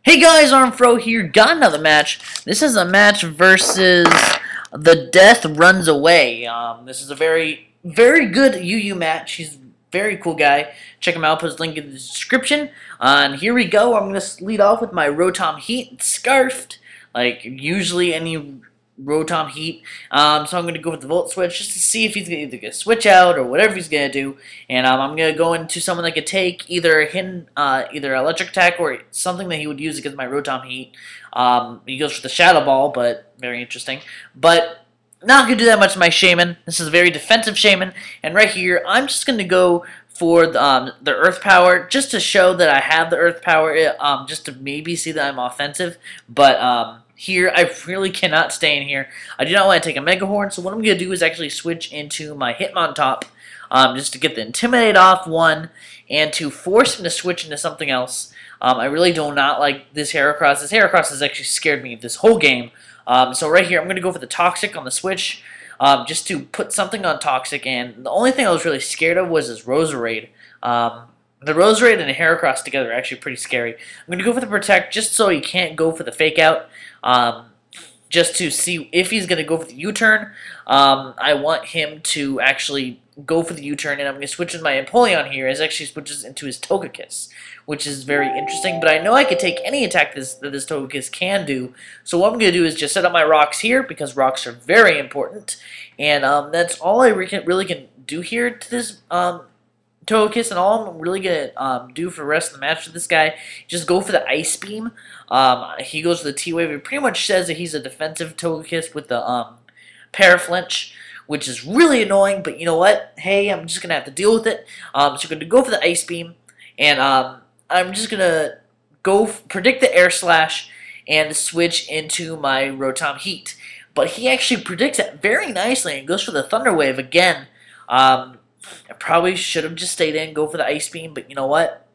Hey guys, Armedfro here. Got another match. This is a match versus the Death Runs Away. This is a very good UU match. He's a very cool guy. Check him out. Put his link in the description. And here we go. I'm gonna lead off with my Rotom Heat scarfed, like usually any Rotom Heat. So I'm going to go with the Volt Switch just to see if he's going to either switch out or whatever he's going to do. And I'm going to go into someone that could take either either Electric Attack or something that he would use against my Rotom Heat. He goes for the Shadow Ball, but very interesting. But not going to do that much to my Shaman. This is a very defensive Shaman. And right here, I'm just going to go for the Earth Power just to show that I have the Earth Power, just to maybe see that I'm offensive. But here, I really cannot stay in here. I do not want to take a Mega Horn, so what I'm going to do is actually switch into my Hitmontop, just to get the Intimidate off one, and to force him to switch into something else. I really do not like this Heracross. This Heracross has actually scared me this whole game. So right here, I'm going to go for the Toxic on the switch, just to put something on Toxic, and the only thing I was really scared of was this Roserade. The Roserade and the Heracross together are actually pretty scary. I'm going to go for the Protect just so he can't go for the Fake Out. Just to see if he's going to go for the U-turn. I want him to actually go for the U-turn, and I'm going to switch with my Empoleon here as actually switches into his Togekiss, which is very interesting, but I know I could take any attack that this Togekiss can do, so what I'm going to do is just set up my rocks here, because rocks are very important, and that's all I really can do here to this Togekiss, and all I'm really going to do for the rest of the match with this guy, just go for the Ice Beam. He goes for the T-Wave. It pretty much says that he's a defensive Togekiss with the Paraflinch, which is really annoying, but you know what? Hey, I'm just going to have to deal with it. So I'm going to go for the Ice Beam, and I'm just going to predict the Air Slash and switch into my Rotom Heat. But he actually predicts it very nicely and goes for the Thunder Wave again. I probably should have just stayed in, go for the Ice Beam, but you know what?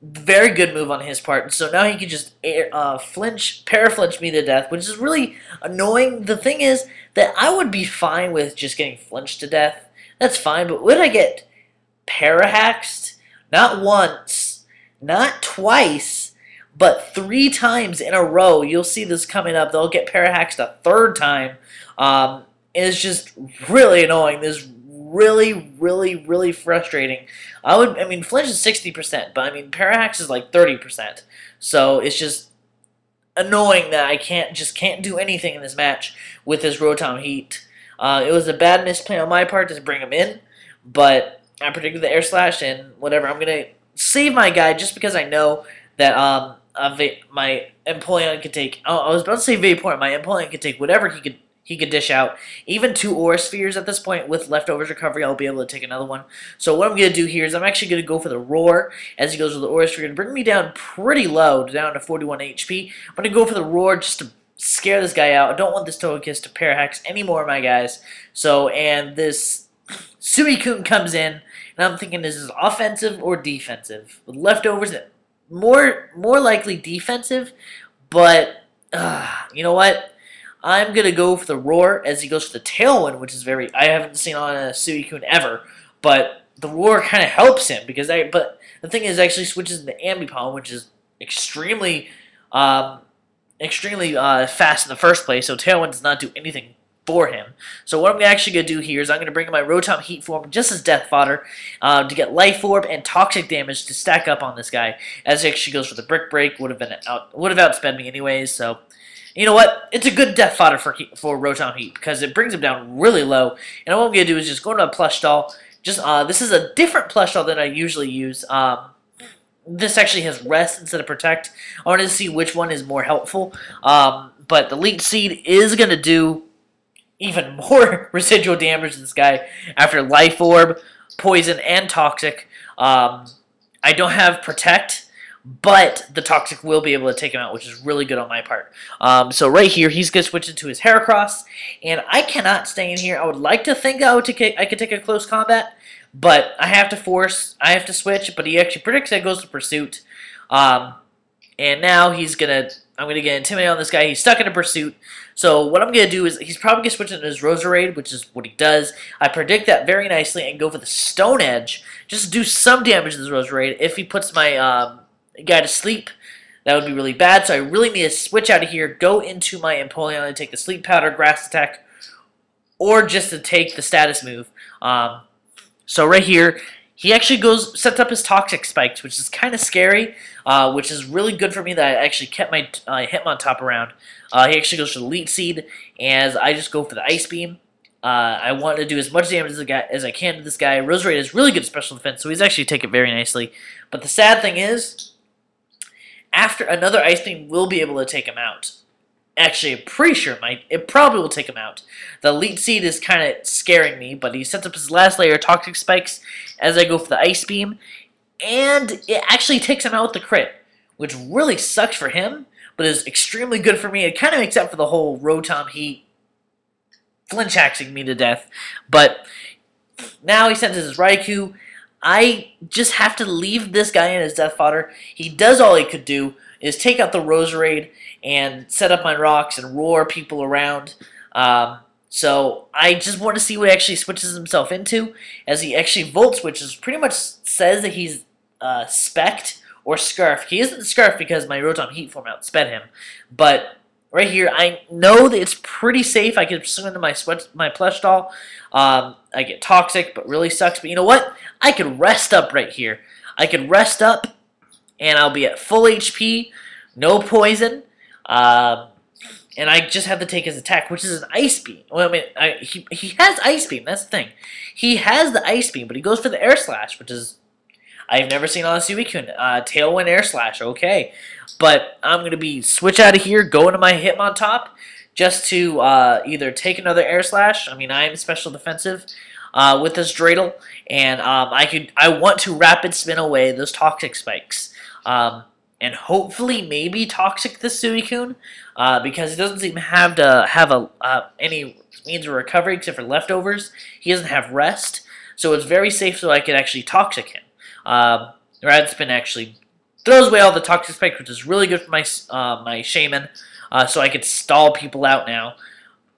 Very good move on his part. So now he can just Paraflinch me to death, which is really annoying. The thing is that I would be fine with just getting flinched to death. That's fine, but would I get Parahaxed? Not once, not twice, but 3 times in a row. You'll see this coming up. They'll get Parahaxed a 3rd time. It's just really annoying. This really frustrating. I mean, flinch is 60%, but I mean, Parahax is like 30%. So it's just annoying that I can't do anything in this match with this Rotom Heat. It was a bad misplay on my part to bring him in, but I predicted the Air Slash and whatever. I'm gonna save my guy just because I know that my Empoleon could take. Oh, I was about to say Vaporeon. My Empoleon could take whatever he could dish out. Even 2 Aura Spheres at this point with Leftovers Recovery, I'll be able to take another one. So what I'm going to do here is I'm actually going to go for the Roar as he goes with the Aura Sphere and bring me down pretty low, down to 41 HP. I'm going to go for the Roar just to scare this guy out. I don't want this Togekiss to Parahax anymore, my guys. So, and this Suicune comes in, and I'm thinking this is offensive or defensive. With Leftovers, more likely defensive, but you know what? I'm going to go for the Roar as he goes for the Tailwind, which is I haven't seen on a Suicune ever, but the Roar kind of helps him, but the thing is, it actually switches into Ambipom, which is extremely fast in the first place, so Tailwind does not do anything for him. So what I'm actually going to do here is I'm going to bring in my Rotom Heat form just as Death Fodder to get Life Orb and Toxic damage to stack up on this guy, as he actually goes for the Brick Break, would have outsped me anyways, so. You know what? It's a good death fodder for Rotom Heat because it brings him down really low. And what I'm going to do is just go into a plush doll. This is a different plush doll than I usually use. This actually has Rest instead of Protect. I wanted to see which one is more helpful. But the Leech Seed is going to do even more residual damage to this guy after Life Orb, Poison, and Toxic. I don't have Protect, but the Toxic will be able to take him out, which is really good on my part. So right here, he's going to switch into his Heracross, and I cannot stay in here. I would like to think I could take a close combat, but I have to switch, but he actually predicts that goes to Pursuit. And now I'm going to get Intimidate on this guy. He's stuck in a Pursuit. So what I'm going to do is he's probably going to switch into his Roserade, which is what he does. I predict that very nicely and go for the Stone Edge, just to do some damage to this Roserade. If he puts my guy to sleep, That would be really bad, so I really need to switch out of here, go into my Empoleon and take the Sleep Powder, Grass Attack, or just to take the status move. So right here, he actually sets up his Toxic Spikes, which is kind of scary, which is really good for me that I actually kept my Hitmontop around. He actually goes for the Leech Seed, as I just go for the Ice Beam. I want to do as much damage as I can to this guy. Roserade has really good special defense, so he's actually taken it very nicely. But the sad thing is, after another Ice Beam will be able to take him out. Actually, I'm pretty sure it probably will take him out. The Leech Seed is kind of scaring me, but he sets up his last layer of Toxic Spikes as I go for the Ice Beam, and it actually takes him out with the crit, which really sucks for him, but is extremely good for me. It kind of makes up for the whole Rotom Heat flinch-axing me to death, but now he sends his Raikou. I just have to leave this guy in his death fodder. He does all he could do, is take out the Roserade and set up my rocks and roar people around. So I just want to see what he actually switches himself into, as he actually Volt Switches, pretty much says that he's Spect or Scarf. He isn't Scarf because my Rotom Heat form outsped him, but right here, I know that it's pretty safe. I can swim into my plush doll. I get Toxic, but really sucks. But you know what? I can rest up right here. I can rest up, and I'll be at full HP, no poison, and I just have to take his attack, which is an Ice Beam. Well, I mean, he has Ice Beam. That's the thing. He has the Ice Beam, but he goes for the Air Slash, which is I've never seen on a Suicune. Tailwind Air Slash, okay. But I'm going to be switch out of here, go into my Hitmontop, just to either take another Air Slash. I mean, I am special defensive with this Dreidel, and I want to Rapid Spin away those Toxic Spikes. And hopefully maybe Toxic this Suicune, because he doesn't seem to have any means of recovery except for leftovers. He doesn't have rest, so it's very safe so I could actually Toxic him. Rapid Spin actually throws away all the Toxic Spikes, which is really good for my Shaman, so I could stall people out now,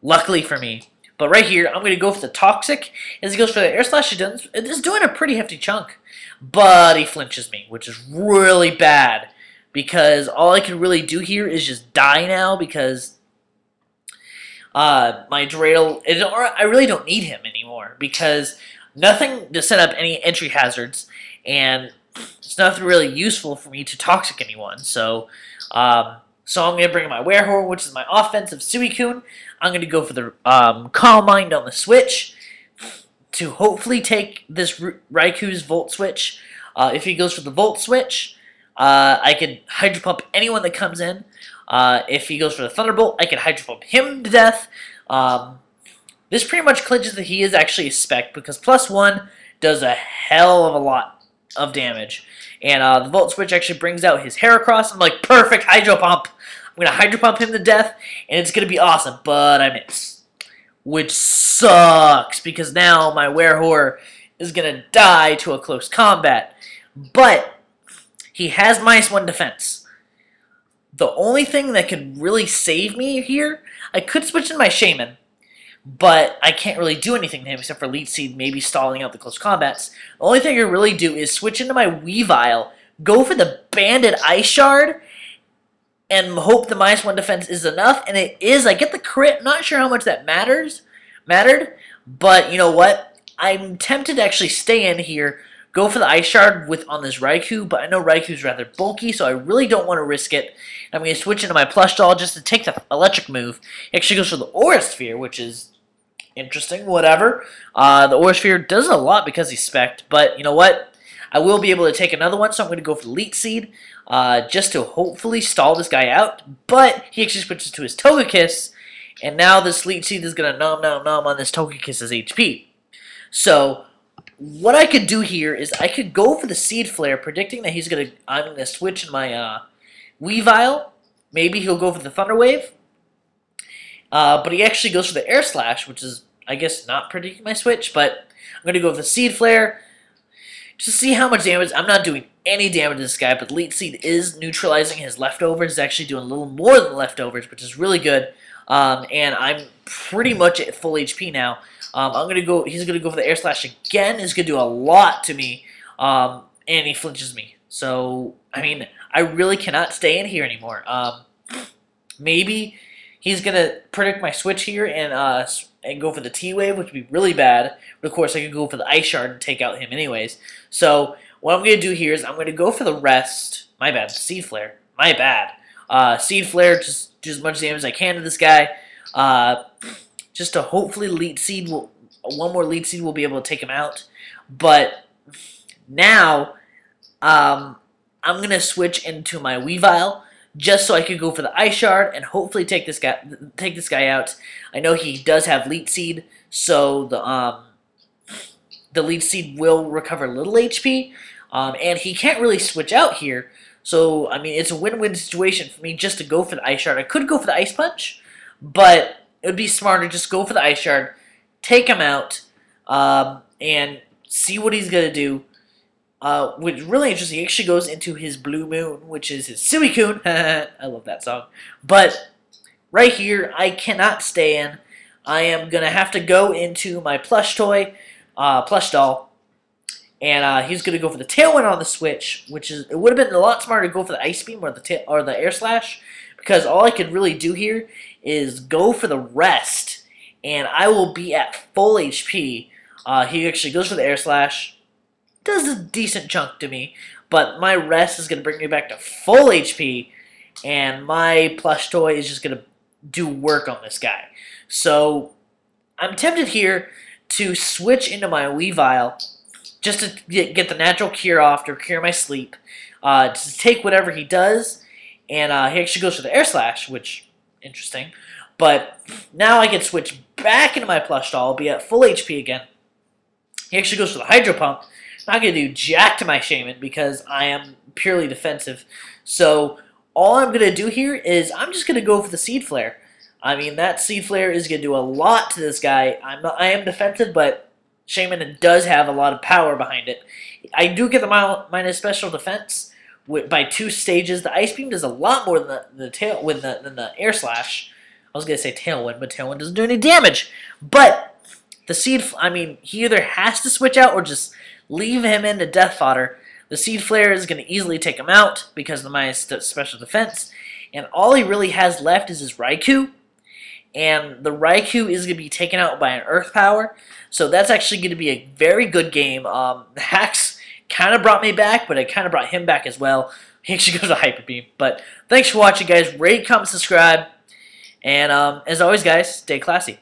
luckily for me. But right here, I'm going to go for the Toxic. As he goes for the Air Slash, it's doing a pretty hefty chunk, but he flinches me, which is really bad, because all I can really do here is just die now, because my Dreidel, I really don't need him anymore, because nothing to set up any entry hazards, and it's nothing really useful for me to Toxic anyone. So I'm going to bring my Werehorn, which is my offensive Suicune. I'm going to go for the Calm Mind on the Switch to hopefully take this Raikou's Volt Switch. If he goes for the Volt Switch, I could Hydro Pump anyone that comes in. If he goes for the Thunderbolt, I could Hydro Pump him to death. This pretty much clinches that he is actually a Spec, because +1 does a hell of a lot of damage. And the Volt Switch actually brings out his Heracross. I'm like, perfect, Hydro Pump. I'm going to Hydro Pump him to death, and it's going to be awesome, but I miss. Which sucks, because now my Werehorn is going to die to a close combat. But he has -1 defense. The only thing that could really save me here, I could switch in my Shaman, but I can't really do anything to him except for Leech Seed, maybe stalling out the close combats. The only thing I can really do is switch into my Weavile, go for the Banded Ice Shard, and hope the -1 defense is enough, and it is. I get the crit. Not sure how much that mattered, but you know what? I'm tempted to actually stay in here, go for the Ice Shard on this Raikou, but I know Raikou's rather bulky, so I really don't want to risk it. I'm going to switch into my Plush Doll just to take the Electric move. It actually goes for the Aura Sphere, which is interesting, whatever. The Aura Sphere does a lot because he's Spec'd, but you know what? I will be able to take another one, so I'm going to go for the Leech Seed, just to hopefully stall this guy out, but he actually switches to his Togekiss, and now this Leech Seed is going to nom on this Togekiss's HP. So what I could do here is I could go for the Seed Flare, predicting that I'm going to switch in my Weavile. Maybe he'll go for the Thunder Wave. But he actually goes for the Air Slash, which is, I guess, not predicting my switch. But I'm going to go for the Seed Flare just to see how much damage. I'm not doing any damage to this guy, but Leech Seed is neutralizing his leftovers. It's actually doing a little more than leftovers, which is really good. And I'm pretty much at full HP now. He's going to go for the Air Slash again. It's going to do a lot to me. And he flinches me. So, I mean, I really cannot stay in here anymore. Maybe he's going to predict my switch here and go for the T-Wave, which would be really bad. But, of course, I could go for the Ice Shard and take out him anyways. So, what I'm going to do here is I'm going to go for the rest. My bad. Seed Flare. My bad. Seed Flare, just do as much damage as I can to this guy. Just to hopefully one more lead seed will be able to take him out. But now, I'm going to switch into my Weavile just so I could go for the Ice Shard and hopefully take this guy out. I know he does have lead seed, so the lead seed will recover a little HP, and he can't really switch out here. So, I mean, it's a win-win situation for me just to go for the Ice Shard. I could go for the Ice Punch, but it would be smarter just go for the Ice Shard, take him out, and see what he's going to do. Which is really interesting. He actually goes into his Blue Moon, which is his Suicune. I love that song. But right here, I cannot stay in. I am going to have to go into my plush doll. And he's going to go for the Tailwind on the switch, it would have been a lot smarter to go for the Ice Beam or the Air Slash, because all I could really do here is go for the rest, and I will be at full HP. He actually goes for the Air Slash, does a decent chunk to me, but my rest is going to bring me back to full HP, and my plush toy is just going to do work on this guy. So I'm tempted here to switch into my Weavile just to get the natural cure off, to cure my sleep, to take whatever he does, and he actually goes for the Air Slash, which, interesting. But now I can switch back into my plush doll, be at full HP again. He actually goes for the Hydro Pump. Not going to do jack to my Shaman because I am purely defensive. So all I'm going to do here is I'm just going to go for the Seed Flare. I mean, that Seed Flare is going to do a lot to this guy. I am defensive, but Shaman does have a lot of power behind it. I do get the minus special defense by 2 stages. The Ice Beam does a lot more than the Air Slash. I was going to say Tailwind, but Tailwind doesn't do any damage. But the Seed, I mean, he either has to switch out or just leave him into death fodder. The Seed Flare is going to easily take him out because of the minus special defense. And all he really has left is his Raikou. And the Raikou is going to be taken out by an Earth Power. So that's actually going to be a very good game. The hacks kind of brought me back, but it kind of brought him back as well. He actually goes to Hyper Beam. But thanks for watching, guys. Rate, comment, subscribe. And as always, guys, stay classy.